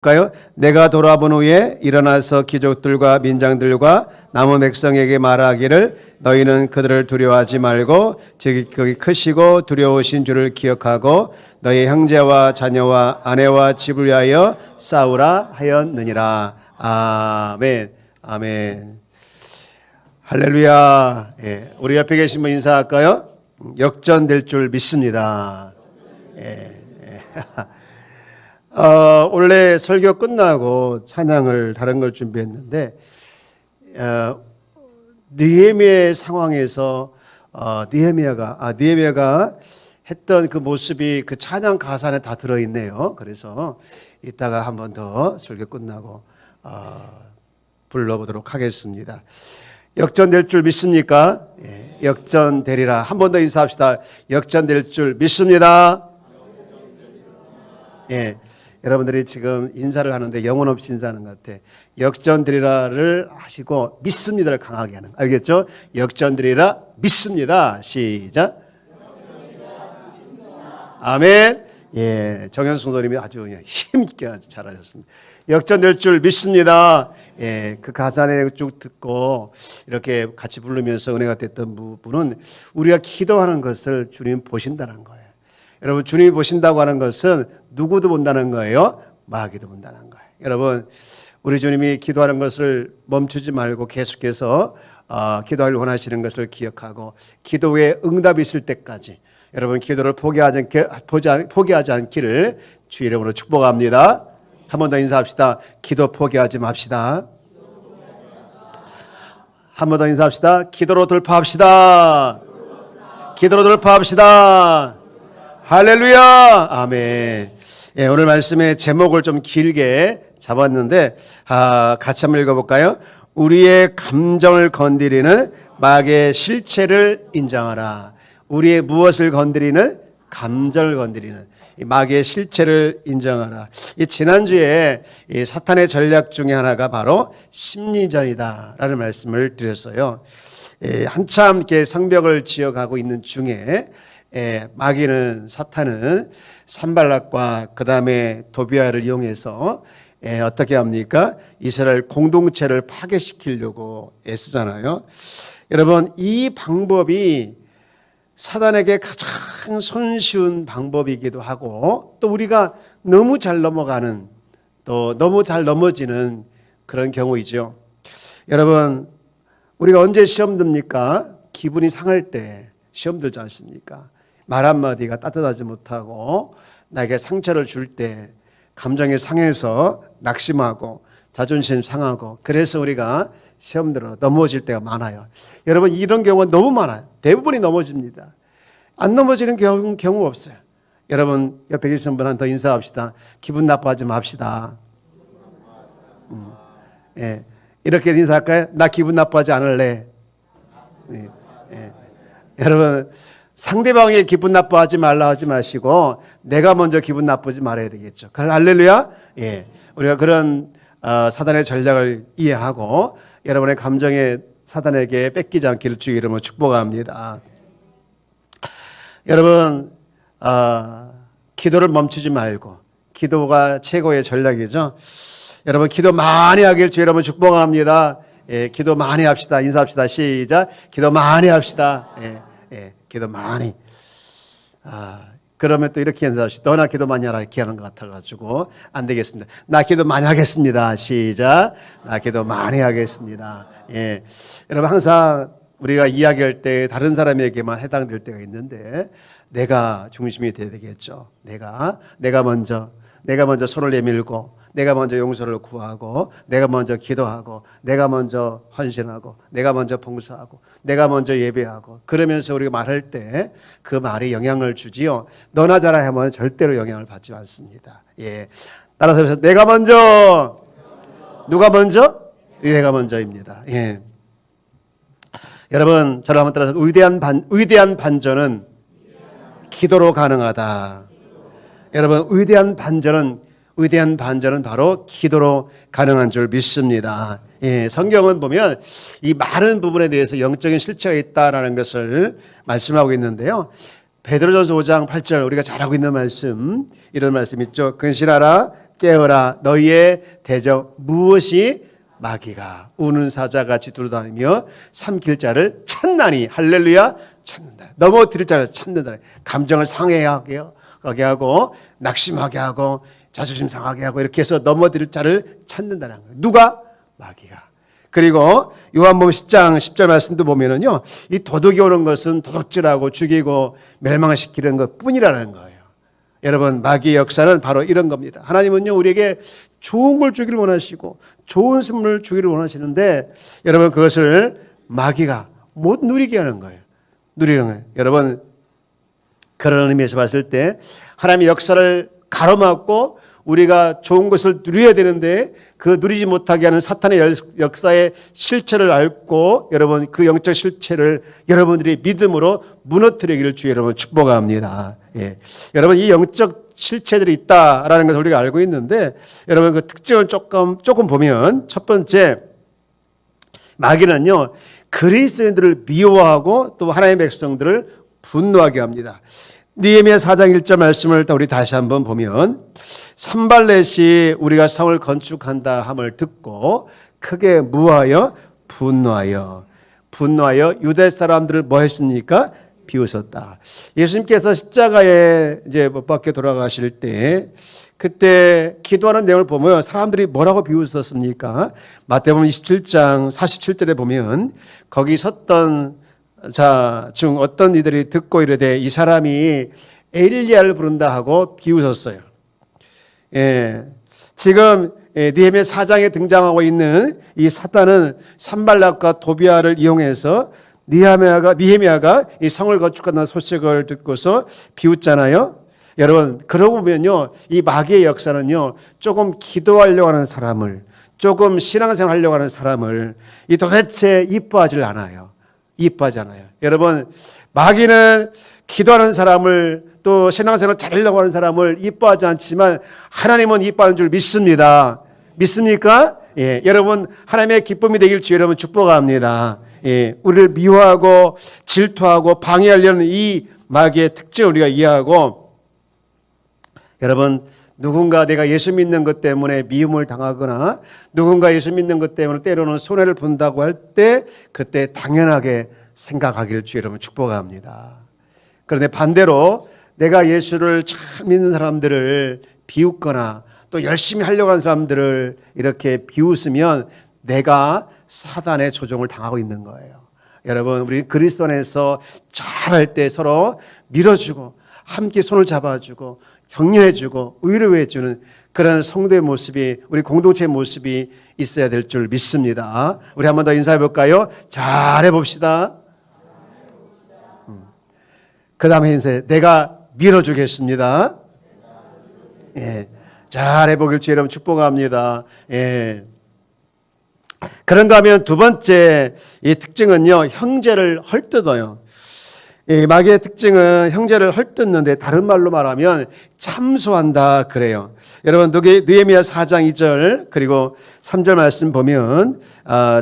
까요? 내가 돌아본 후에 일어나서 귀족들과 민장들과 남은 백성에게 말하기를 너희는 그들을 두려워하지 말고 거기 크시고 두려우신 줄을 기억하고 너희 형제와 자녀와 아내와 집을 위하여 싸우라 하였느니라. 아멘. 아멘. 할렐루야. 예, 우리 옆에 계신 분 인사할까요? 역전될 줄 믿습니다. 예, 예. 원래 설교 끝나고 찬양을 다른 걸 준비했는데 느헤미야의 상황에서 느헤미야가 했던 그 모습이 그 찬양 가사 안에 다 들어있네요. 그래서 이따가 한 번 더 설교 끝나고 불러보도록 하겠습니다. 역전될 줄 믿습니까? 예, 역전되리라. 한 번 더 인사합시다. 역전될 줄 믿습니다. 예. 여러분들이 지금 인사를 하는데 영혼 없이 인사하는 것 같아. 역전드리라를 하시고 믿습니다를 강하게 하는. 알겠죠? 역전드리라 믿습니다. 시작. 아멘. 예, 정현수 선생님이 아주 힘있게 아주 잘하셨습니다. 역전될 줄 믿습니다. 예, 그 가사를 쭉 듣고 이렇게 같이 부르면서 은혜가 됐던 부분은 우리가 기도하는 것을 주님 보신다는 거예요. 여러분, 주님이 보신다고 하는 것은 누구도 본다는 거예요? 마귀도 본다는 거예요. 여러분, 우리 주님이 기도하는 것을 멈추지 말고 계속해서 기도하길 원하시는 것을 기억하고 기도에 응답이 있을 때까지 여러분 기도를 포기하지 않기를 주 이름으로 축복합니다. 한 번 더 인사합시다. 기도 포기하지 맙시다. 한 번 더 인사합시다. 기도로 돌파합시다. 기도로 돌파합시다. 할렐루야. 아멘. 예, 오늘 말씀의 제목을 좀 길게 잡았는데 같이 한번 읽어볼까요? 우리의 감정을 건드리는 마귀의 실체를 인정하라. 우리의 무엇을 건드리는? 감정을 건드리는 이 마귀의 실체를 인정하라. 이 지난주에 이 사탄의 전략 중에 하나가 바로 심리전이다라는 말씀을 드렸어요. 한참 이렇게 성벽을 지어가고 있는 중에 마귀는 사탄은 산발락과 그 다음에 도비아를 이용해서 어떻게 합니까? 이스라엘 공동체를 파괴시키려고 애쓰잖아요. 여러분, 이 방법이 사단에게 가장 손쉬운 방법이기도 하고 또 우리가 너무 잘 넘어가는 또 너무 잘 넘어지는 그런 경우이죠. 여러분, 우리가 언제 시험 듭니까? 기분이 상할 때 시험 들지 않습니까? 말 한마디가 따뜻하지 못하고 나에게 상처를 줄 때 감정이 상해서 낙심하고 자존심 상하고 그래서 우리가 시험 들어 넘어질 때가 많아요. 여러분, 이런 경우가 너무 많아요. 대부분이 넘어집니다. 안 넘어지는 경우 없어요. 여러분, 옆에 계신 분 한 더 인사합시다. 기분 나빠하지 맙시다. 예, 이렇게 인사할까요? 나 기분 나빠하지 않을래. 예, 예. 여러분, 상대방이 기분 나빠하지 말라 하지 마시고 내가 먼저 기분 나쁘지 말아야 되겠죠. 할렐루야. 예, 우리가 그런 사단의 전략을 이해하고 여러분의 감정에 사단에게 뺏기지 않기를 주 이름으로 축복합니다. 여러분, 기도를 멈추지 말고 기도가 최고의 전략이죠. 여러분, 기도 많이 하길 주 여러분 축복합니다. 예, 기도 많이 합시다. 인사합시다. 시작. 기도 많이 합시다. 예, 예, 기도 많이. 그러면 또 이렇게 인사합시다. 너나 기도 많이 하라 이렇게 하는 것 같아가지고 안 되겠습니다. 나 기도 많이 하겠습니다. 시작. 나 기도 많이 하겠습니다. 예, 여러분, 항상 우리가 이야기할 때 다른 사람에게만 해당될 때가 있는데 내가 중심이 돼야 되겠죠. 내가 먼저 손을 내밀고 내가 먼저 용서를 구하고 내가 먼저 기도하고 내가 먼저 헌신하고 내가 먼저 봉사하고 내가 먼저 예배하고 그러면서 우리가 말할 때 그 말이 영향을 주지요. 너나 잘하 하면 절대로 영향을 받지 않습니다. 예, 따라서 해서 내가 먼저. 누가 먼저? 내가 먼저입니다. 예. 여러분, 저를 한번 따라서 위대한 반전은 기도로 가능하다. 여러분, 위대한 반전은 바로 기도로 가능한 줄 믿습니다. 예, 성경은 보면 이 많은 부분에 대해서 영적인 실체가 있다라는 것을 말씀하고 있는데요. 베드로전서 5장 8절 우리가 잘 알고 있는 말씀, 이런 말씀 있죠. 근신하라, 깨어라 너희의 대적 무엇이 마귀가 우는 사자같이 두루다니며 삼킬 자를 찾나니 할렐루야 찾는다. 넘어뜨릴 자를 찾는다. 감정을 상해하게 하고 낙심하게 하고 자존심 상하게 하고 이렇게 해서 넘어뜨릴 자를 찾는다는 거예요. 누가? 마귀가. 그리고 요한복음 10장 10절 말씀도 보면은요, 이 도둑이 오는 것은 도둑질하고 죽이고 멸망시키는 것 뿐이라는 거예요. 여러분, 마귀의 역사는 바로 이런 겁니다. 하나님은요, 우리에게 좋은 걸 주기를 원하시고 좋은 선물을 주기를 원하시는데 여러분, 그것을 마귀가 못 누리게 하는 거예요. 누리는 거예요. 여러분, 그런 의미에서 봤을 때 하나님의 역사를 가로막고 우리가 좋은 것을 누려야 되는데 그 누리지 못하게 하는 사탄의 역사의 실체를 알고 여러분 그 영적 실체를 여러분들이 믿음으로 무너뜨리기를 주의 여러분 축복합니다. 예. 여러분 이 영적 실체들이 있다라는 것을 우리가 알고 있는데 여러분 그 특징을 조금 보면 첫 번째 마귀는요 그리스도인들을 미워하고 또 하나님의 백성들을 분노하게 합니다. 느헤미야 4장 1절 말씀을 우리 다시 한번 보면 산발렛이 우리가 성을 건축한다 함을 듣고 크게 무하여 분노하여 유대 사람들을 뭐 했습니까? 비웃었다. 예수님께서 십자가에 이제 못 박혀 돌아가실 때 그때 기도하는 내용을 보면 사람들이 뭐라고 비웃었습니까? 마태복음 27장 47절에 보면 거기 섰던 자 중 어떤 이들이 듣고 이르되 이 사람이 엘리야를 부른다 하고 비웃었어요. 예, 지금 느헤미야 4장에 등장하고 있는 이 사탄은 산발락과 도비아를 이용해서 느헤미야가 이 성을 건축한다는 소식을 듣고서 비웃잖아요. 여러분 그러고 보면요 이 마귀의 역사는요 조금 기도하려고 하는 사람을 조금 신앙생활 하려고 하는 사람을 이 도대체 이뻐하지 않아요. 이뻐하잖아요. 여러분 마귀는 기도하는 사람을 또 신앙생활 잘하려고 하는 사람을 이뻐하지 않지만 하나님은 이뻐하는 줄 믿습니다. 믿습니까? 예, 여러분 하나님의 기쁨이 되길 주 여러분 축복합니다. 예, 우리를 미워하고 질투하고 방해하려는 이 마귀의 특징을 우리가 이해하고 여러분 누군가 내가 예수 믿는 것 때문에 미움을 당하거나 누군가 예수 믿는 것 때문에 때로는 손해를 본다고 할 때 그때 당연하게 생각하기를 주 여러분 축복합니다. 그런데 반대로 내가 예수를 잘 믿는 사람들을 비웃거나 또 열심히 하려고 하는 사람들을 이렇게 비웃으면 내가 사단의 조종을 당하고 있는 거예요. 여러분 우리 그리스도 안에서 잘할 때 서로 밀어주고 함께 손을 잡아주고 격려해주고 위로해주는 그런 성도의 모습이 우리 공동체의 모습이 있어야 될 줄 믿습니다. 우리 한 번 더 인사해 볼까요? 잘해봅시다. 그 다음에 인사해. 내가 밀어주겠습니다. 예, 잘해보길 주 여러분 축복합니다. 예. 그런가 하면 두 번째 이 특징은요 형제를 헐뜯어요. 이 마귀의 특징은 형제를 헐뜯는데 다른 말로 말하면 참소한다 그래요. 여러분 느헤미야 4장 2절 그리고 3절 말씀 보면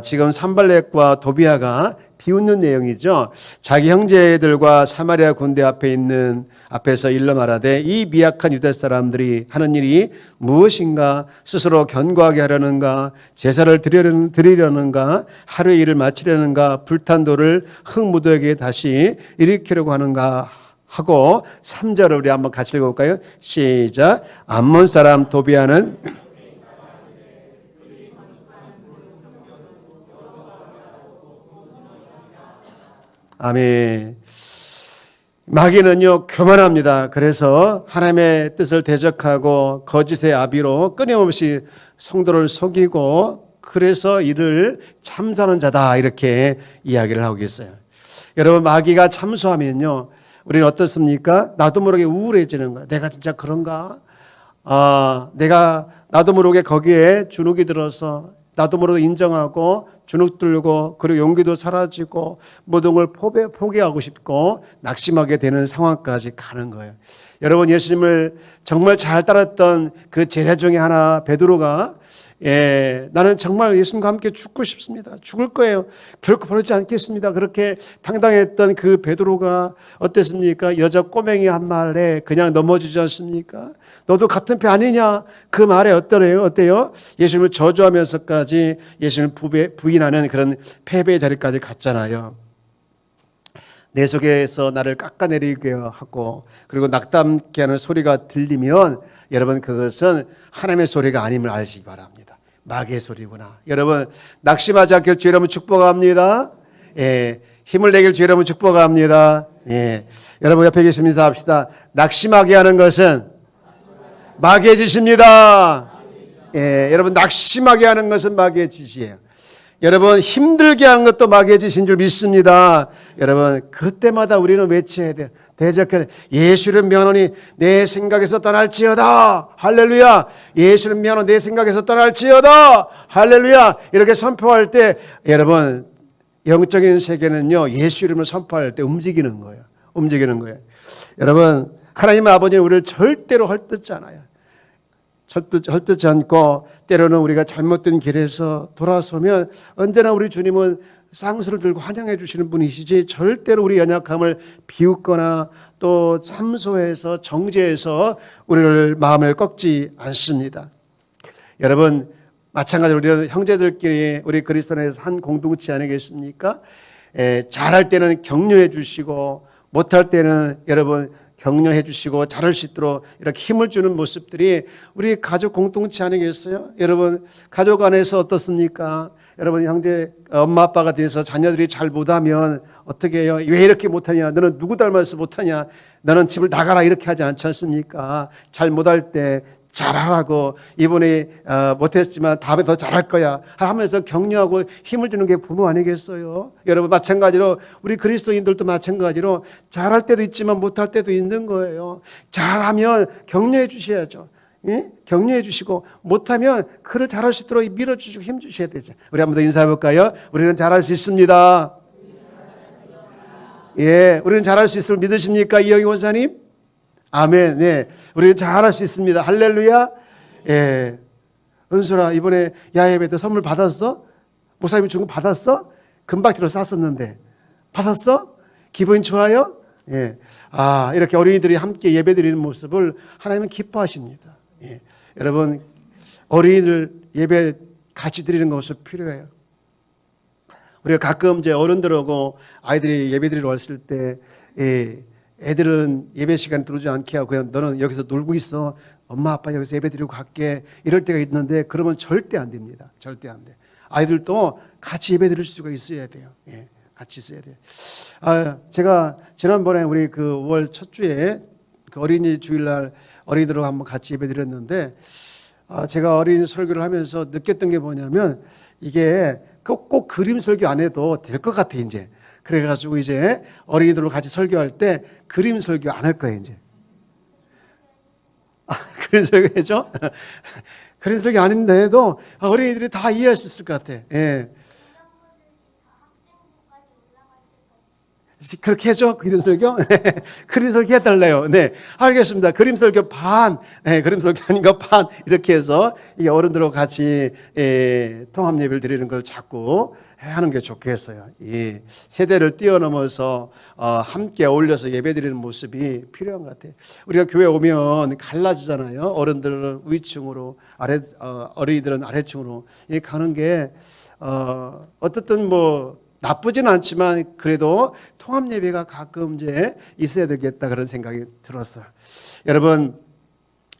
지금 산발렛과 도비아가 비웃는 내용이죠. 자기 형제들과 사마리아 군대 앞에서 일러 말하되 이 미약한 유대 사람들이 하는 일이 무엇인가? 스스로 견고하게 하려는가? 제사를 드리려는가? 하루의 일을 마치려는가? 불탄 돌을 흙 무더기에 다시 일으키려고 하는가? 하고 3절을 우리 한번 같이 읽어볼까요? 시작. 암몬 사람 도비아는 아멘. 마귀는요 교만합니다. 그래서 하나님의 뜻을 대적하고 거짓의 아비로 끊임없이 성도를 속이고 그래서 이를 참소하는 자다 이렇게 이야기를 하고 있어요. 여러분 마귀가 참소하면요 우리는 어떻습니까? 나도 모르게 우울해지는 거야. 내가 진짜 그런가? 내가 나도 모르게 거기에 주눅이 들어서 나도 모르게 인정하고 주눅 들고 그리고 용기도 사라지고 모든 걸 포기하고 싶고 낙심하게 되는 상황까지 가는 거예요. 여러분, 예수님을 정말 잘 따랐던 그 제자 중에 하나 베드로가 나는 정말 예수님과 함께 죽고 싶습니다. 죽을 거예요. 결코 버리지 않겠습니다. 그렇게 당당했던 그 베드로가 어땠습니까? 여자 꼬맹이 한 말에 그냥 넘어지지 않습니까? 너도 같은 배 아니냐? 그 말에 어때요? 예수님을 저주하면서까지 예수님을 부인하는 그런 패배의 자리까지 갔잖아요. 내 속에서 나를 깎아내리게 하고 그리고 낙담케 하는 소리가 들리면 여러분, 그것은 하나님의 소리가 아님을 알시기 바랍니다. 마귀의 소리구나. 여러분, 낙심하지 않길 주 여러분 축복합니다. 힘을 내길 주 여러분 축복합니다. 여러분, 옆에 계신 인사 합시다. 낙심하게 하는 것은 마귀의 짓입니다. 여러분, 낙심하게 하는 것은 마귀의 짓이에요. 여러분, 힘들게 하는 것도 마귀의 짓인 줄 믿습니다. 여러분, 그때마다 우리는 외쳐야 돼요. 대적해 예수를 명하노니 내 생각에서 떠날지어다. 할렐루야. 예수를 명하노니 내 생각에서 떠날지어다. 할렐루야. 이렇게 선포할 때 여러분, 영적인 세계는요, 예수 이름을 선포할 때 움직이는 거예요. 여러분, 하나님 아버지는 우리를 절대로 헐뜯지 않아요. 헐뜯지 않고 때로는 우리가 잘못된 길에서 돌아서면 언제나 우리 주님은 쌍수를 들고 환영해 주시는 분이시지 절대로 우리 연약함을 비웃거나 또 참소해서 정죄해서 우리를 마음을 꺾지 않습니다. 여러분, 마찬가지로 우리 형제들끼리 우리 그리스도 안에서 한 공동체 아니겠습니까? 잘할 때는 격려해 주시고 못할 때는 여러분 격려해 주시고 잘할 수 있도록 이렇게 힘을 주는 모습들이 우리 가족 공동체 아니겠어요? 여러분, 가족 안에서 어떻습니까? 여러분, 형제, 엄마 아빠가 돼서 자녀들이 잘 못하면 어떻게 해요? 왜 이렇게 못하냐? 너는 누구 닮아서 못하냐? 너는 집을 나가라, 이렇게 하지 않지 않습니까? 잘 못할 때 잘하라고, 이번에 못했지만 다음에 더 잘할 거야 하면서 격려하고 힘을 주는 게 부모 아니겠어요? 여러분, 마찬가지로 우리 그리스도인들도 마찬가지로 잘할 때도 있지만 못할 때도 있는 거예요. 잘하면 격려해 주셔야죠. 격려해 주시고 못하면 그를 잘할 수 있도록 밀어주시고 힘 주셔야 되죠. 우리 한번 더 인사해 볼까요? 우리는 잘할 수 있습니다. 우리는 잘할 수 있음을 믿으십니까, 이영희 원사님? 아멘. 우리는 잘할 수 있습니다. 할렐루야. 은솔아, 이번에 야외예배 때 선물 받았어? 목사님이 준 거 받았어? 금박지로 쌌었는데 받았어? 기분 좋아요? 이렇게 어린이들이 함께 예배드리는 모습을 하나님은 기뻐하십니다. 여러분, 어린이들 예배 같이 드리는 것이 필요해요. 우리가 가끔 이제 어른들하고 아이들이 예배드리러 왔을 때 애들은 예배 시간에 들어오지 않게 하고 그냥 너는 여기서 놀고 있어. 엄마 아빠 여기서 예배 드리고 갈게. 이럴 때가 있는데 그러면 절대 안 됩니다. 절대 안 돼. 아이들도 같이 예배 드릴 수가 있어야 돼요. 같이 있어야 돼요. 제가 지난번에 우리 그 5월 첫 주에 그 어린이 주일날 어린이들하고 한번 같이 예배 드렸는데 제가 어린이 설교를 하면서 느꼈던 게 뭐냐면 이게 꼭 그림 설교 안 해도 될 것 같아, 이제. 그래가지고 이제 어린이들과 같이 설교할 때 그림 설교 안 할 거예요, 이제. 그림 설교 해줘? 그림 설교 아닌데도 어린이들이 다 이해할 수 있을 것 같아. 그렇게 해줘? 그림 설교? 그림 설교 해달래요. 알겠습니다. 그림 설교 반, 그림 설교 아닌 거 반, 이렇게 해서 이 어른들하고 같이 통합 예배를 드리는 걸 자꾸 하는 게 좋겠어요. 이 세대를 뛰어넘어서 함께 어울려서 예배 드리는 모습이 필요한 것 같아요. 우리가 교회 오면 갈라지잖아요. 어른들은 위층으로, 어린이들은 아래층으로 가는 게 어떻든 뭐 나쁘진 않지만 그래도 통합 예배가 가끔 이제 있어야 되겠다, 그런 생각이 들었어요. 여러분,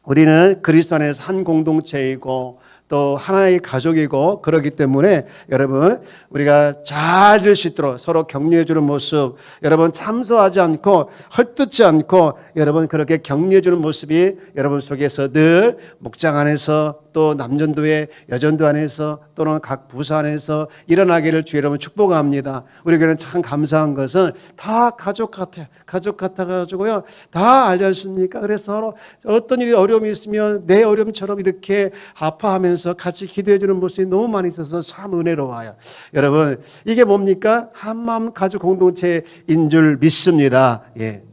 우리는 그리스도 안에서 한 공동체이고 또 하나의 가족이고 그렇기 때문에 여러분, 우리가 잘 될 수 있도록 서로 격려해 주는 모습, 여러분 참소하지 않고 헐뜯지 않고 여러분 그렇게 격려해 주는 모습이 여러분 속에서 늘 목장 안에서 또 남전도회, 여전도 안에서 또는 각 부서 안에서 일어나기를 주의 이름으로 축복합니다. 우리 교회는 참 감사한 것은 다 가족 같아가지고요. 다 알지 않습니까? 그래서 어떤 일이 어려움이 있으면 내 어려움처럼 이렇게 아파하면서 같이 기도해 주는 모습이 너무 많이 있어서 참 은혜로워요. 여러분, 이게 뭡니까? 한마음 가족 공동체인 줄 믿습니다. 예.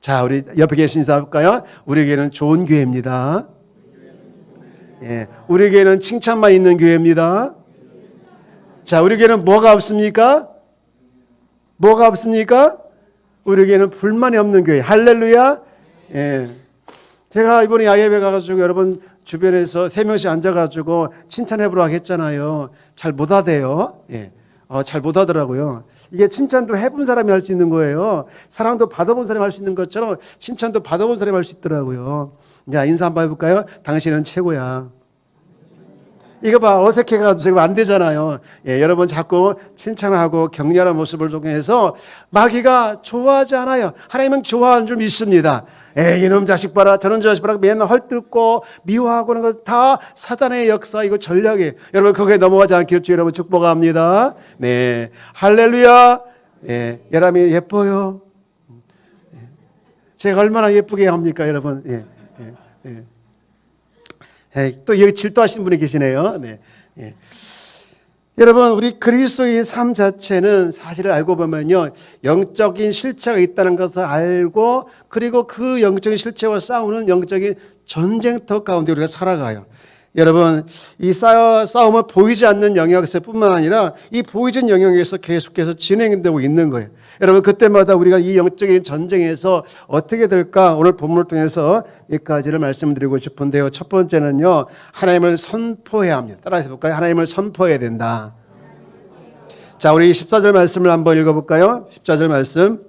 자, 우리 옆에 계신 인사 볼까요? 우리 교회는 좋은 교회입니다. 예, 우리 교회는 칭찬만 있는 교회입니다. 자, 우리 교회는 뭐가 없습니까? 뭐가 없습니까? 우리 교회는 불만이 없는 교회. 할렐루야. 예. 제가 이번에 야예배 가가지고 여러분 주변에서 3명씩 앉아가지고 칭찬해보라고 했잖아요. 잘 못하대요. 예. 잘 못하더라고요. 이게 칭찬도 해본 사람이 할 수 있는 거예요. 사랑도 받아본 사람이 할 수 있는 것처럼 칭찬도 받아본 사람이 할 수 있더라고요. 자, 인사 한번 해볼까요? 당신은 최고야. 이거 봐, 어색해가지고 지금 안 되잖아요. 예, 여러분 자꾸 칭찬하고 격려하는 모습을 통해서 마귀가 좋아하지 않아요. 하나님은 좋아하는 줄 믿습니다. 이놈 자식 봐라, 저놈 자식 봐라, 맨날 헐뜯고 미워하고 그런 거 다 사단의 역사, 이거 전략이에요. 여러분 그거에 넘어가지 않기를 주 여러분 축복합니다. 네, 할렐루야. 예, 예람이 예뻐요. 제가 얼마나 예쁘게 합니까, 여러분? 예, 예, 예. 또 여기 질투하시는 분이 계시네요. 네, 예. 여러분, 우리 그리스도의 삶 자체는 사실을 알고 보면요, 영적인 실체가 있다는 것을 알고, 그리고 그 영적인 실체와 싸우는 영적인 전쟁터 가운데 우리가 살아가요. 여러분, 이 싸움은 보이지 않는 영역에서 뿐만 아니라 이 보이진 영역에서 계속해서 진행되고 있는 거예요. 여러분, 그때마다 우리가 이 영적인 전쟁에서 어떻게 될까? 오늘 본문을 통해서 몇 가지를 말씀드리고 싶은데요. 첫 번째는요, 하나님을 선포해야 합니다. 따라서 볼까요? 하나님을 선포해야 된다. 자, 우리 14절 말씀을 한번 읽어볼까요? 14절 말씀.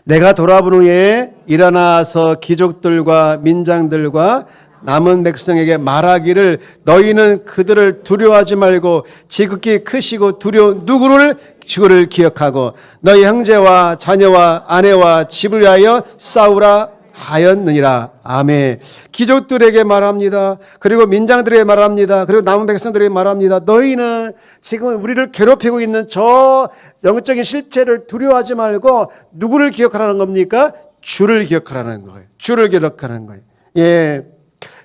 내가 돌아본 후에 일어나서 귀족들과 민장들과 남은 백성에게 말하기를 너희는 그들을 두려워하지 말고 지극히 크시고 두려운 누구를 기억하고 너희 형제와 자녀와 아내와 집을 위하여 싸우라 하였느니라. 아멘. 귀족들에게 말합니다. 그리고 민장들에게 말합니다. 그리고 남은 백성들에게 말합니다. 너희는 지금 우리를 괴롭히고 있는 저 영적인 실체를 두려워하지 말고 누구를 기억하라는 겁니까? 주를 기억하라는 거예요. 주를 기억하라는 거예요. 예.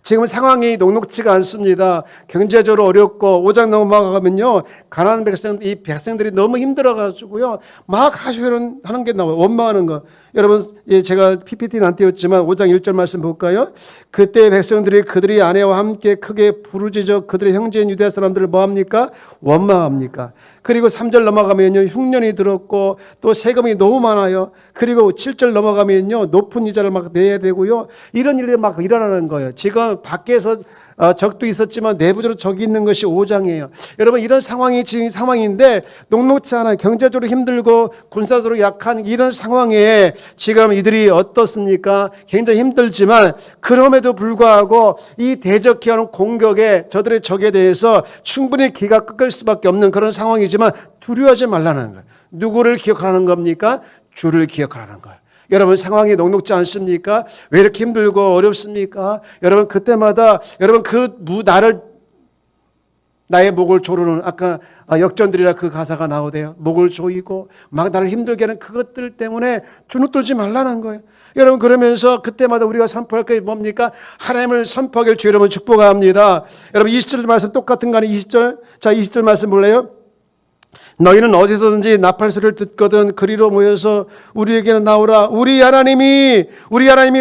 지금 상황이 녹록지가 않습니다. 경제적으로 어렵고 5장 넘어가면요, 가난한 이 백성들이 너무 힘들어가지고요, 막 하소연 하는 게 나와요. 원망하는 거. 여러분, 제가 PPT는 안 띄웠지만 5장 1절 말씀 볼까요? 그때 백성들이 그들이 아내와 함께 크게 부르짖어 그들의 형제인 유대 사람들을 뭐합니까? 원망합니까? 그리고 3절 넘어가면요, 흉년이 들었고 또 세금이 너무 많아요. 그리고 7절 넘어가면요, 높은 이자를 막 내야 되고요. 이런 일들이 막 일어나는 거예요. 지금 밖에서 적도 있었지만 내부적으로 적이 있는 것이 5장이에요. 여러분, 이런 상황이 지금 상황인데 녹록지 않아요. 경제적으로 힘들고 군사적으로 약한 이런 상황에 지금 이들이 어떻습니까? 굉장히 힘들지만 그럼에도 불구하고 이 대적해오는 공격에 저들의 적에 대해서 충분히 기가 꺾일 수밖에 없는 그런 상황이지만 두려워하지 말라는 거예요. 누구를 기억하라는 겁니까? 주를 기억하라는 거예요. 여러분, 상황이 녹록지 않습니까? 왜 이렇게 힘들고 어렵습니까? 여러분, 그때마다 여러분 나의 목을 조르는, 아까 역전들이라 그 가사가 나오대요. 목을 조이고 막 나를 힘들게 하는 그것들 때문에 주눅 들지 말라는 거예요. 여러분, 그러면서 그때마다 우리가 선포할 게 뭡니까? 하나님을 선포하길 주 여러분 축복합니다. 여러분, 20절 말씀 똑같은 거 아니에요? 20절. 자, 20절 말씀 볼래요? 너희는 어디서든지 나팔 소리를 듣거든 그리로 모여서 우리에게는 나오라. 우리 하나님이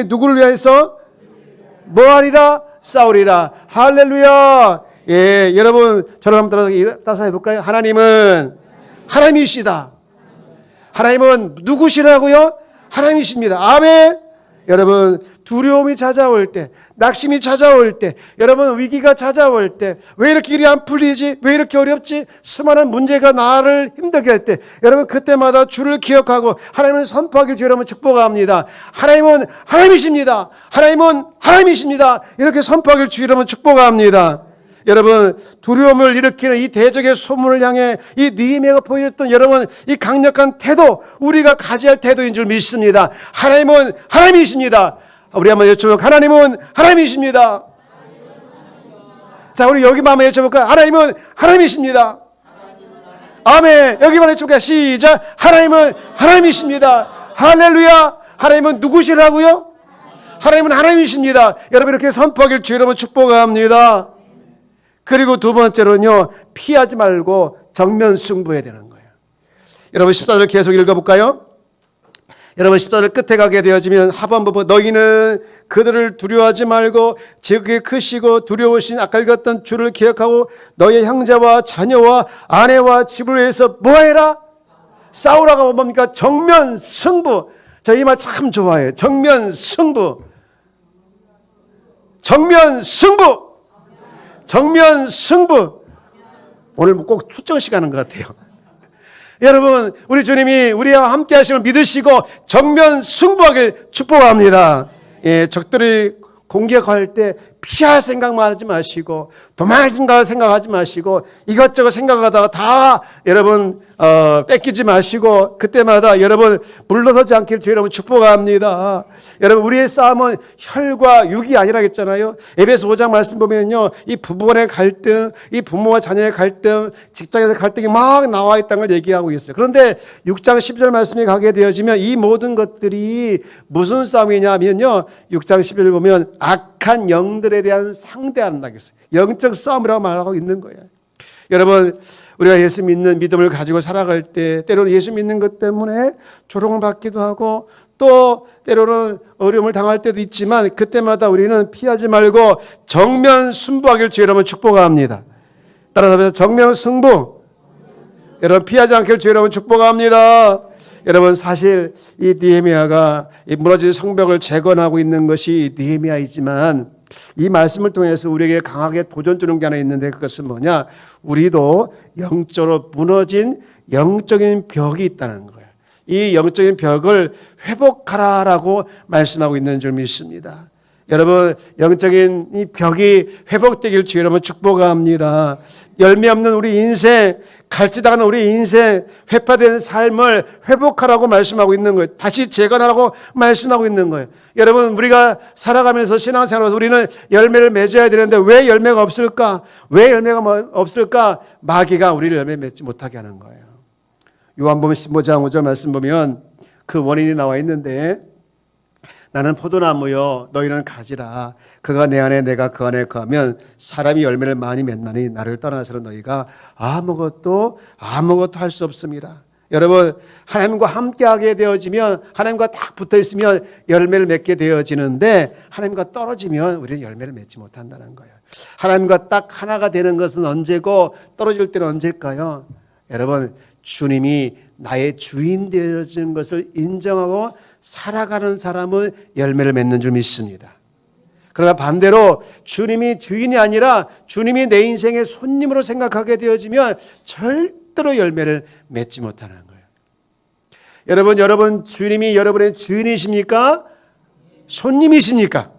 누구를 위해서 뭐하리라? 싸우리라. 할렐루야. 예, 여러분 저를 한번 따라서 해볼까요? 하나님은 하나님이시다. 하나님은 누구시라고요? 하나님이십니다. 아멘. 여러분, 두려움이 찾아올 때, 낙심이 찾아올 때, 여러분 위기가 찾아올 때, 왜 이렇게 일이 안 풀리지? 왜 이렇게 어렵지? 수많은 문제가 나를 힘들게 할 때, 여러분 그때마다 주를 기억하고 하나님을 선포하길 주 여러분 축복합니다. 하나님은 하나님이십니다. 하나님은 하나님이십니다. 이렇게 선포하길 주 여러분 축복합니다. 여러분, 두려움을 일으키는 이 대적의 소문을 향해 이 느헤미야가 보여줬던 여러분 이 강력한 태도, 우리가 가져야 할 태도인 줄 믿습니다. 하나님은 하나님이십니다. 우리 한번 여쭤보면 하나님은 하나님이십니다. 자, 우리 여기만 한번 여쭤볼까요? 하나님은 하나님이십니다. 아멘. 여기만 해볼까요? 시작. 하나님은 하나님이십니다. 할렐루야. 하나님은 누구시라고요? 하나님은 하나님이십니다. 여러분 이렇게 선포하길 주 여러분 축복합니다. 그리고 두 번째로는요, 피하지 말고 정면 승부해야 되는 거예요. 여러분 14절 계속 읽어볼까요? 여러분 14절 끝에 가게 되어지면 하반부분 너희는 그들을 두려워하지 말고 지극히 크시고 두려우신 아까 읽었던 주를 기억하고 너희 형제와 자녀와 아내와 집을 위해서 뭐해라? 싸우라고 뭡니까? 정면 승부. 저 이 말 참 좋아해요. 정면 승부. 정면 승부. 정면 승부. 오늘 꼭 출정식 하는 것 같아요. 여러분 우리 주님이 우리와 함께 하심을 믿으시고 정면 승부하길 축복합니다. 예, 적들이 공격할 때 피할 생각만 하지 마시고 도망할 생각하지 마시고 이것저것 생각하다가 다 여러분 뺏기지 마시고 그때마다 여러분 물러서지 않기를 주 여러분 축복합니다. 여러분 우리의 싸움은 혈과 육이 아니라 했잖아요. 에베소 5장 말씀 보면요, 이 부부간의 갈등, 이 부모와 자녀의 갈등, 직장에서 갈등이 막 나와 있다는 걸 얘기하고 있어요. 그런데 6장 10절 말씀에 가게 되어지면 이 모든 것들이 무슨 싸움이냐면요, 6장 10절 보면 악한 영들에 대한 상대한다고 했어요. 영적 싸움이라고 말하고 있는 거예요. 여러분 우리가 예수 믿는 믿음을 가지고 살아갈 때 때로는 예수 믿는 것 때문에 조롱을 받기도 하고 또 때로는 어려움을 당할 때도 있지만 그때마다 우리는 피하지 말고 정면 승부하기를 주 여러분 축복합니다. 따라서 정면 승부. 여러분 피하지 않기를 주 여러분 축복합니다. 여러분 사실 이 느헤미야가 이 무너진 성벽을 재건하고 있는 것이 느헤미야이지만 이 말씀을 통해서 우리에게 강하게 도전 주는 게 하나 있는데 그것은 뭐냐? 우리도 영적으로 무너진 영적인 벽이 있다는 거예요. 이 영적인 벽을 회복하라라고 말씀하고 있는 줄 믿습니다. 여러분 영적인 이 벽이 회복되길 주 여러분 축복합니다. 열매 없는 우리 인생, 갈지당하는 우리 인생, 회파된 삶을 회복하라고 말씀하고 있는 거예요. 다시 재건하라고 말씀하고 있는 거예요. 여러분 우리가 살아가면서 신앙생활에서 우리는 열매를 맺어야 되는데 왜 열매가 없을까? 왜 열매가 없을까? 마귀가 우리를 열매 맺지 못하게 하는 거예요. 요한복음 15장 5절 말씀 보면 그 원인이 나와 있는데 나는 포도나무요 너희는 가지라. 그가 내 안에 내가 그 안에 거하면 사람이 열매를 많이 맺나니 나를 떠나서는 너희가 아무것도 할 수 없습니다. 여러분 하나님과 함께하게 되어지면 하나님과 딱 붙어있으면 열매를 맺게 되어지는데 하나님과 떨어지면 우리는 열매를 맺지 못한다는 거예요. 하나님과 딱 하나가 되는 것은 언제고 떨어질 때는 언제일까요? 여러분 주님이 나의 주인 되어진 것을 인정하고 살아가는 사람은 열매를 맺는 줄 믿습니다. 그러나 반대로 주님이 주인이 아니라 주님이 내 인생의 손님으로 생각하게 되어지면 절대로 열매를 맺지 못하는 거예요. 여러분 주님이 여러분의 주인이십니까? 손님이십니까?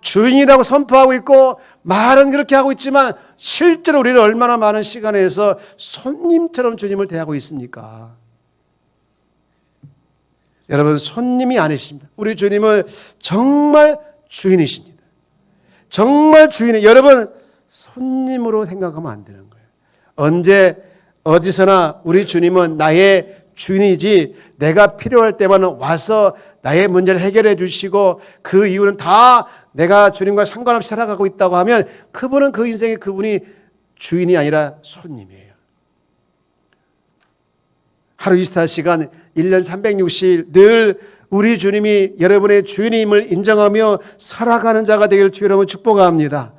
주인이라고 선포하고 있고 말은 그렇게 하고 있지만 실제로 우리는 얼마나 많은 시간에서 손님처럼 주님을 대하고 있습니까? 여러분 손님이 아니십니다. 우리 주님은 정말 주인이십니다. 정말 주인이에요. 여러분 손님으로 생각하면 안 되는 거예요. 언제 어디서나 우리 주님은 나의 주인이지 내가 필요할 때만 와서 나의 문제를 해결해 주시고 그 이유는 다 내가 주님과 상관없이 살아가고 있다고 하면 그분은 그 인생의 그분이 주인이 아니라 손님이에요. 하루 24시간 1년 360일 늘 우리 주님이 여러분의 주님임을 인정하며 살아가는 자가 되기를 주 여러분 축복합니다.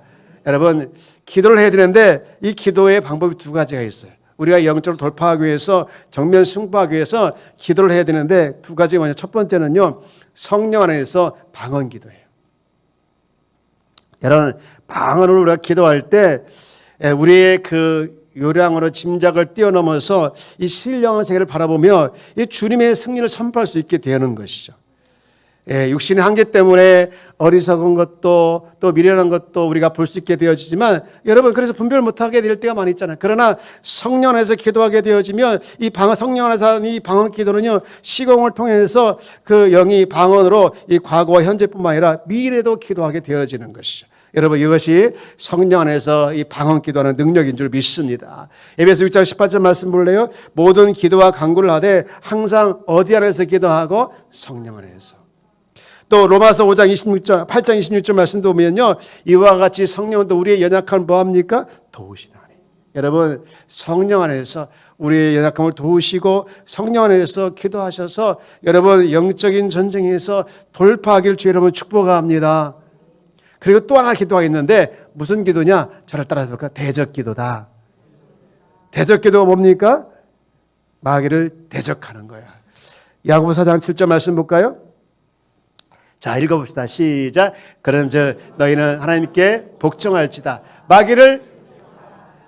여러분 기도를 해야 되는데 이 기도의 방법이 두 가지가 있어요. 우리가 영적으로 돌파하기 위해서 정면 승부하기 위해서 기도를 해야 되는데 두 가지가 뭐냐. 첫 번째는요 성령 안에서 방언 기도예요. 여러분 방언으로 우리가 기도할 때 우리의 그 요량으로 짐작을 뛰어넘어서 이 신령한 세계를 바라보며 이 주님의 승리를 선포할 수 있게 되는 것이죠. 육신의 한계 때문에 어리석은 것도 또 미련한 것도 우리가 볼 수 있게 되어지지만 여러분 그래서 분별 못하게 될 때가 많이 있잖아요. 그러나 성령 안에서 기도하게 되어지면 이 성령 안에서 하는 이 방언 기도는요 시공을 통해서 그 영이 방언으로 이 과거와 현재뿐만 아니라 미래도 기도하게 되어지는 것이죠. 여러분 이것이 성령 안에서 이 방언 기도하는 능력인 줄 믿습니다. 에베소 6장 18절 말씀 볼래요? 모든 기도와 간구를 하되 항상 어디 안에서 기도하고? 성령 안에서. 또 로마서 5장 26절, 8장 26절 말씀도 보면요, 이와 같이 성령은 또 우리의 연약함을 뭐합니까? 도우시나니. 여러분 성령 안에서 우리의 연약함을 도우시고 성령 안에서 기도하셔서 여러분 영적인 전쟁에서 돌파하기를 주 여러분 축복합니다. 그리고 또 하나 기도가 있는데 무슨 기도냐? 저를 따라서 볼까? 대적 기도다. 대적 기도가 뭡니까? 마귀를 대적하는 거야. 야고보 4장 7절 말씀 볼까요? 자, 읽어봅시다. 시작. 그런즉 너희는 하나님께 복종할지다. 마귀를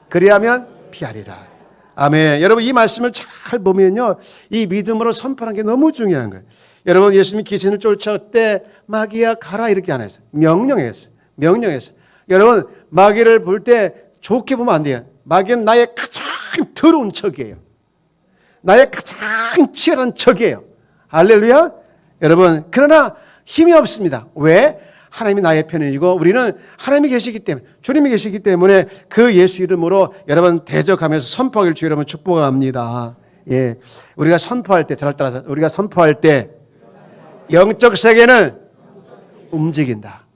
그리하면 피하리라. 아멘. 여러분 이 말씀을 잘 보면요, 이 믿음으로 선포하는 게 너무 중요한 거예요. 여러분 예수님이 귀신을 쫓아올 때 마귀야 가라 이렇게 안 했어요. 명령했어요. 명령했어요. 여러분 마귀를 볼 때 좋게 보면 안 돼요. 마귀는 나의 가장 더러운 적이에요. 나의 가장 치열한 적이에요. 할렐루야. 여러분 그러나 힘이 없습니다. 왜? 하나님이 나의 편이고 우리는 하나님이 계시기 때문에, 주님이 계시기 때문에 그 예수 이름으로 여러분 대적하면서 선포하기를 주 여러분 축복합니다. 예, 우리가 선포할 때, 저를 따라서 우리가 선포할 때 영적 세계는 움직인다.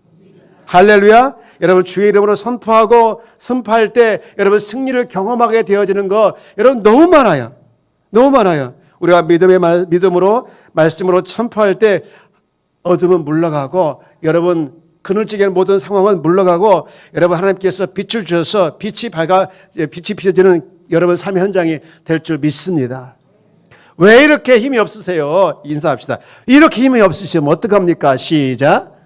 할렐루야. 여러분 주의 이름으로 선포하고 선포할 때 여러분 승리를 경험하게 되어지는 거 여러분 너무 많아요. 너무 많아요. 우리가 믿음으로 말씀으로 선포할 때 어둠은 물러가고 여러분 그늘지기는 모든 상황은 물러가고 여러분 하나님께서 빛을 주셔서 빛이 비춰지는 여러분 삶의 현장이 될 줄 믿습니다. 왜 이렇게 힘이 없으세요? 인사합시다. 이렇게 힘이 없으시면 어떡합니까? 시작.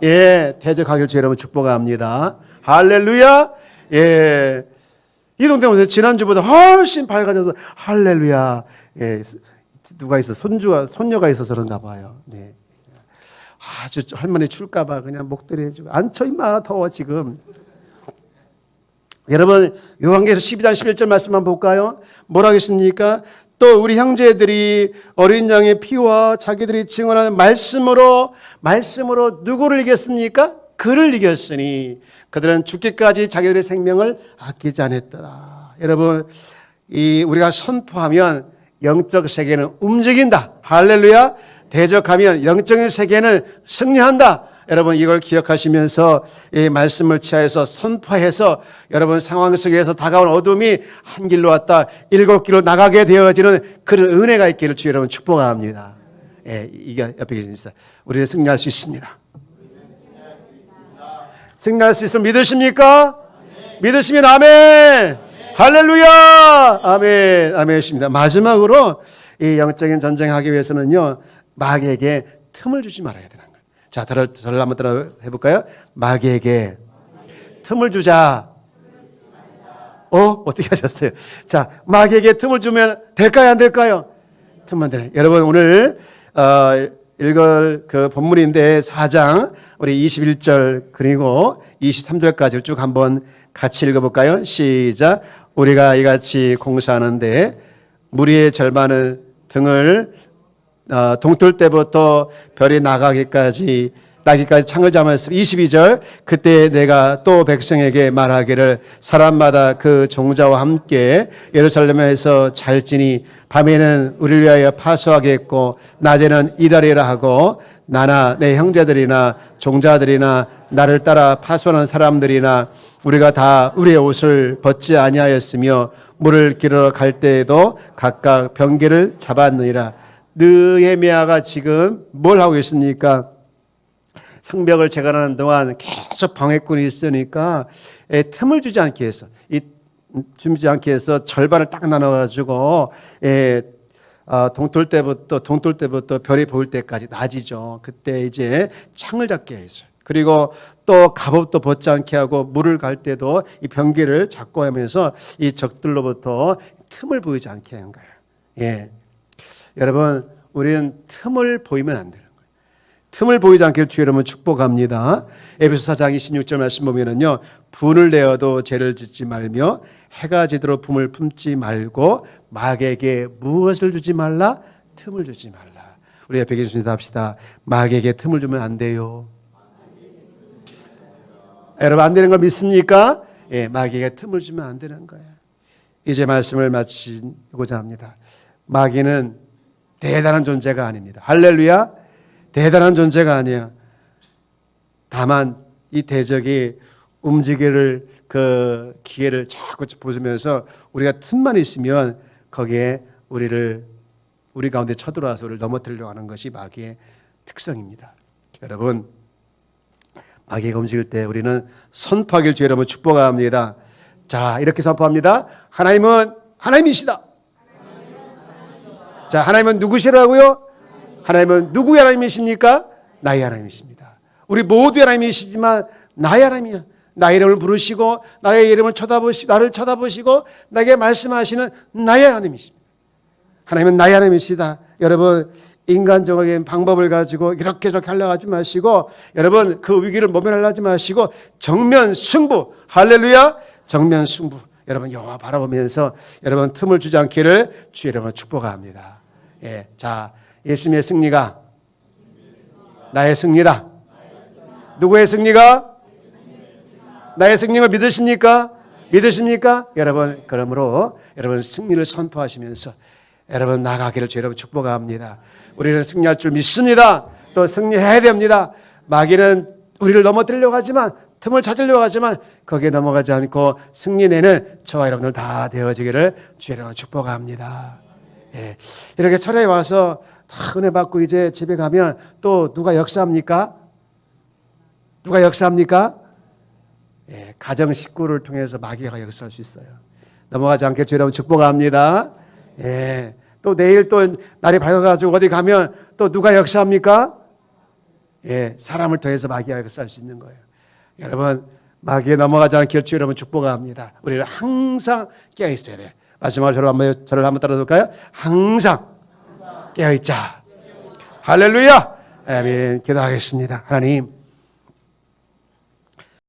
예, 대적하길 주 여러분 축복합니다. 할렐루야. 예, 이동되면서 지난주보다 훨씬 밝아져서 할렐루야. 예, 누가 있어? 손녀가 있어서 그런가 봐요. 네. 아주 할머니 출까봐 그냥 목도리 해주고. 앉혀 임마 더워 지금. 여러분 요한계시록 12장 11절 말씀만 볼까요? 뭐라고 했습니까? 또 우리 형제들이 어린 양의 피와 자기들이 증언하는 말씀으로 누구를 이겼습니까? 그를 이겼으니 그들은 죽기까지 자기들의 생명을 아끼지 않았더라. 여러분 우리가 선포하면 영적 세계는 움직인다. 할렐루야. 대적하면 영적인 세계는 승리한다. 여러분 이걸 기억하시면서 이 말씀을 취하여서 선포해서 여러분 상황 속에서 다가온 어둠이 한 길로 왔다 7길로 나가게 되어지는 그런 은혜가 있기를 주 여러분 축복합니다. 예, 이게 옆에 계신 분 우리는 승리할 수 있습니다. 승리할 수 있으면 믿으십니까? 믿으시면 아멘. 할렐루야. 아멘. 아멘입니다. 마지막으로 이 영적인 전쟁하기 위해서는요, 마귀에게 틈을 주지 말아야 되는 거예요. 자, 저를 한번 따라 해볼까요? 마귀에게 틈을 주자. 어떻게 하셨어요? 자, 마귀에게 틈을 주면 될까요? 안 될까요? 틈만 되네. 여러분 오늘 읽을 그 본문인데 4장 우리 21절 그리고 23절까지 쭉 한번 같이 읽어볼까요? 시작. 우리가 이같이 공사하는데 무리의 절반은 등을 동틀 때부터 별이 나기까지 창을 잠았으며 22절 그때 내가 또 백성에게 말하기를 사람마다 그 종자와 함께 예루살렘에서 잘지니 밤에는 우리를 위하여 파수하겠고 낮에는 이달이라 하고 나나 내 형제들이나 종자들이나 나를 따라 파수하는 사람들이나 우리가 다 우리의 옷을 벗지 아니하였으며 물을 기르러 갈 때에도 각각 병기를 잡았느니라. 느헤미야가 지금 뭘 하고 있습니까? 성벽을 재건하는 동안 계속 방해꾼이 있으니까 틈을 주지 않게 해서 주지 않게 해서 절반을 딱 나눠가지고 동틀 때부터 별이 보일 때까지 낮이죠. 그때 이제 창을 잡게 했어요. 그리고 또 갑옷도 벗지 않게 하고 물을 갈 때도 이 병기를 잡고 하면서 이 적들로부터 틈을 보이지 않게 한 거예요. 예, 여러분 우리는 틈을 보이면 안 되는 거예요. 틈을 보이지 않게 주 여러분 축복합니다. 에베소 4장 26절 말씀 보면은요, 분을 내어도 죄를 짓지 말며 해가 지도록 품을 품지 말고 마귀에게 무엇을 주지 말라? 틈을 주지 말라. 우리 옆에 계십니다 합시다. 마귀에게 틈을 주면 안 돼요. 여러분 안 되는 걸 믿습니까? 예, 마귀에게 틈을 주면 안 되는 거예요. 이제 말씀을 마치고자 합니다. 마귀는 대단한 존재가 아닙니다. 할렐루야. 대단한 존재가 아니야. 다만 이 대적이 움직일 그 기회를 자꾸 보면서 우리가 틈만 있으면 거기에 우리 가운데 쳐들어와서 우리를 넘어뜨리려고 하는 것이 마귀의 특성입니다. 여러분, 마귀가 움직일 때 우리는 선포하길 주의 이름으로 축복합니다. 자, 이렇게 선포합니다. 하나님은 하나님이시다. 자, 하나님은 누구시라고요? 하나님은 누구의 하나님이십니까? 나의 하나님이십니다. 우리 모두의 하나님이시지만 나의 하나님이야. 나의 이름을 부르시고 나의 이름을 나를 쳐다보시고 나에게 말씀하시는 나의 하나님이십니다. 하나님은 나의 하나님이시다. 여러분, 인간적인 방법을 가지고 이렇게 저렇게 하려고 하지 마시고, 여러분 그 위기를 모면하려 하지 마시고 정면 승부, 할렐루야, 정면 승부. 여러분 여호와 바라보면서 여러분 틈을 주지 않기를 주의 이름으로 축복합니다. 예, 자, 예수님의 승리가 나의 승리다. 누구의 승리가? 나의 승리를 믿으십니까? 믿으십니까? 여러분, 그러므로 여러분 승리를 선포하시면서 여러분 나가기를 주의 이름으로 축복합니다. 우리는 승리할 줄 믿습니다. 또 승리해야 됩니다. 마귀는 우리를 넘어뜨리려고 하지만, 틈을 찾으려고 하지만 거기에 넘어가지 않고 승리내는 저와 여러분들 다 되어지기를 주의 이름으로 축복합니다. 예, 이렇게 철회에 와서 다 은혜 받고 이제 집에 가면 또 누가 역사합니까? 누가 역사합니까? 예, 가정 식구를 통해서 마귀가 역사할 수 있어요. 넘어가지 않게 주의 이름으로 축복합니다. 예, 또 내일 또 날이 밝아가지고 어디 가면 또 누가 역사합니까? 예, 사람을 통해서 마귀가 역사할 수 있는 거예요. 여러분, 마귀에 넘어가지 않기를 주의 이름으로 축복합니다. 우리는 항상 깨어 있어야 돼. 마지막으로 저를 한번 따라볼까요? 항상 깨어 있자. 할렐루야. 아멘. 기도하겠습니다. 하나님,